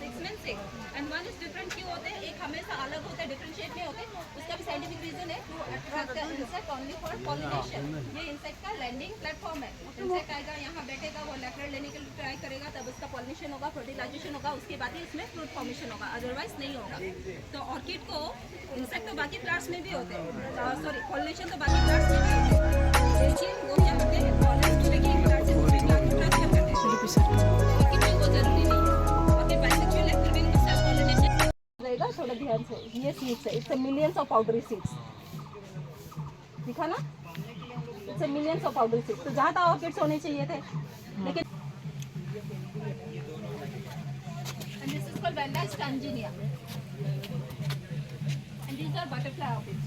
Expensive and one is different क्यों होते हैं, एक हमेशा अलग होता है, डिफरेंट शेप में होते हैं, उसका भी साइंटिफिक रीजन है to attract the insect only for pollination. ये इंसेक्ट का लैंडिंग प्लेटफॉर्म है, इंसेक्ट आएगा यहाँ बैठेगा, वो लेक्टर लेने के लिए ट्राई करेगा, तब उसका पॉलिनेशन होगा, फर्टिलाइजेशन होगा, उसके बाद ही इसमें फ्रूट फॉर्मेशन होगा, अदरवाइज नहीं होगा। तो ऑर्किड को इंसेक्ट तो बाकी प्लांट्स में भी होते हैं, सॉरी पॉलिनेशन तो बाकी प्लांट्स में भी होते हैं, लेकिन वो क्या करते हैं पॉलिनेशन को लेके एक प्लांट से दूसरे प्लांट को ट्रांसफर करते हैं, लेकिन वो जरूरी नहीं है। ऑर्किड बाइसेक्सुअल है, फिर भी इनको सेल्फ पॉलिनेशन रहेगा। थोड़ा ध्यान से, ये सीड्स है, it's millions of powdery seeds, दिखा ना, it's millions of powdery seeds. तो जहाँ तक ऑर्किड्स होने चाहिए थे, लेकिन and this is called Vanda stangenia and these are butterfly orchids.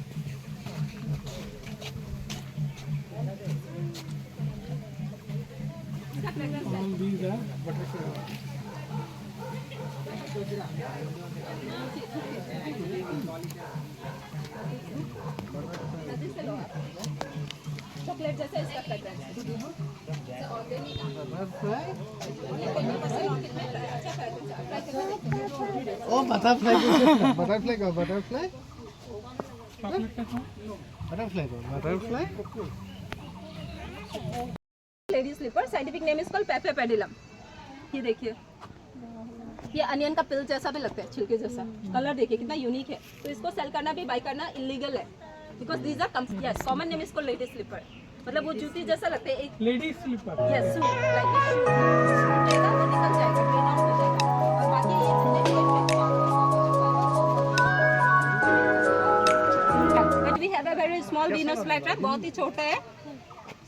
All these are butterfly. Chocolate जैसा इसका फ्रेग्रेंस है, organic Oh, butterfly. Butterfly go, butterfly. Butterfly go, butterfly. Lady slipper, scientific name is called पेपे पेडिलम। ये देखिए, ये onion का पिल जैसा भी लगता है, छिलके जैसा, कलर देखिए कितना यूनिक है। तो इसको सेल करना भी बाय करना इलीगल है, because these are yes common name is called lady slipper, मतलब वो जूती जैसा लगता है एक Lady slipper. Yes suit like वो निकल जाएगा, ड्रेन आउट हो जाएगा, और बाकी ये but we have a very small Venus flytrap, बहुत ही छोटा है।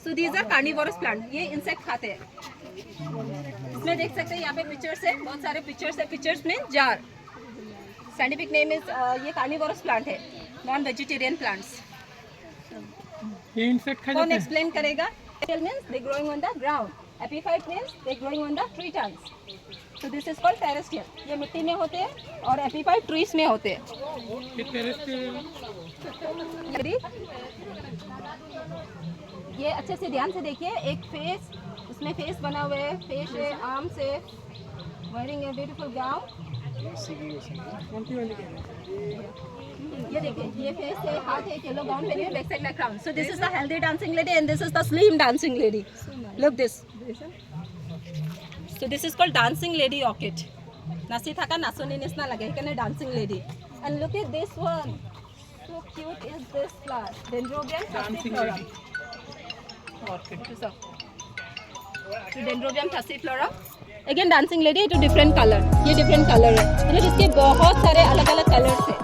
So these are carnivorous plant, ये इंसेक्ट खाते हैं। इसमें देख सकते हैं यहाँ पे पिक्चर्स है, बहुत सारे पिक्चर्स है, पिक्चर्स में जार। साइंटिफिक नेम इज ये कार्निवोरस प्लांट है, नॉन वेजिटेरियन प्लांट्स। ये इंसेक्ट खा कौन जाते हैं? एक्सप्लेन करेगा? Means they growing on the ground, epiphyte means they growing on the tree Trunks. So this is called terrestrial, ये मिट्टी में होते हैं और एपिफाइट ट्रीज में होते हैं। ये टेरेस्ट्रियल। ये अच्छे से ध्यान से देखिए, एक फेस, उसमें फेस बना हुआ है, फेस है, आर्म्स है, वेयरिंग ए ब्यूटीफुल गाउन। ये देखिए, ये फेस है, हाथ है, येलो गाउन पहनी है, बैक साइड में crown. So this is the healthy dancing lady and this is the slim dancing lady. Look this. So this is called dancing lady orchid. नाची थाका नाचनी निचिना लगे, সেইকাৰণে dancing lady. And look at this one, so cute is this flower, dendrobium थासिफ्लोरम। Dendrobium थासिफ्लोरम again dancing lady, ये different colour, ये डिफरेंट कलर है, मतलब इसके बहुत सारे अलग अलग कलर्स है।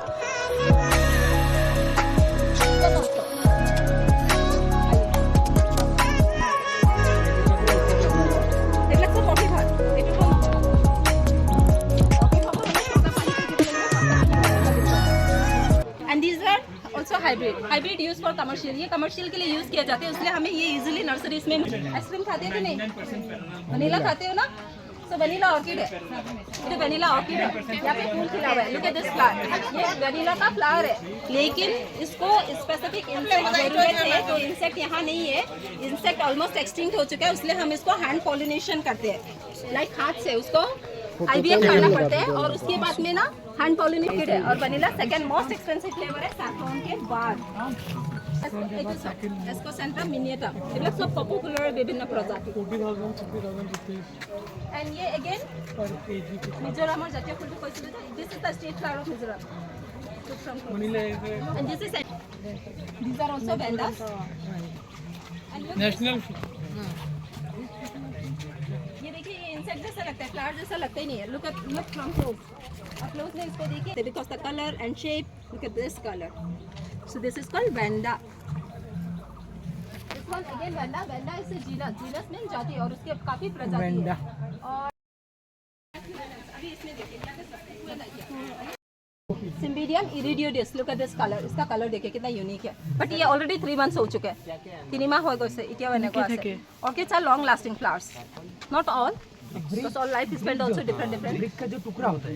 And these are also hybrid use for commercial, ये कमर्शियल के लिए यूज किया जाता है, इसलिए हमें ये इजीली नर्सरीज में। आइसक्रीम खाते हो कि नहीं? वनीला खाते हो ना? सो वनीला ऑर्किड है, ये वनीला ऑर्किड है, यहाँ पे फूल खिला हुआ है। लुक एट दिस फ्लावर, ये वनीला का फ्लावर है, लेकिन इसको स्पेसिफिक इंसेक्ट जरूरत है, तो इंसेक्ट यहाँ नहीं है, इंसेक्ट ऑलमोस्ट एक्सटिंक्ट हो चुका है, इसलिए हम इसको हैंड पॉलिनेशन करते हैं, लाइक हाथ से उसको IVF करना पड़ता है, और उसके बाद में ना हैंड पॉलिनेटेड है। और vanilla second most expensive flavour है सैफ्रॉन के बाद। एस्कोसेंट्रा मिनिएटा, एগুলো সব পপুলার বিভিন্ন প্রজাতি। 40,000, 50,000 rupees एंड ये अगेन per kg. মিজোরামৰ জাতীয় ফুলটো কৈছিল যে this is the state flower of Mizoram. Vanilla is and this is these are also vandas a and look national. ये देखिए, ये इंसेक्ट जैसा लगता है, फ्लावर जैसा लगता ही नहीं है। लुक फ्रॉम क्लोज, आप क्लोज में इसको देखिए, because the colour and shape, look at this colour. So this is called Wanda. This one again Wanda, Wanda is a genus, genus mean जाति, और उसके काफी प्रजाति है। वैंडा। और अभी इसमें देखिए सिम्बिडियम इरिडियोडिस, लुक एट दिस कलर, इसका कलर देखिए कितना यूनिक है, बट ये ऑलरेडी 3 months हो चुके हैं, 3 माह हो गए इतिया এনেকুৱা আছে। Orchids are long lasting flowers, not all, because all life spend also different. का जो टुकड़ा होता है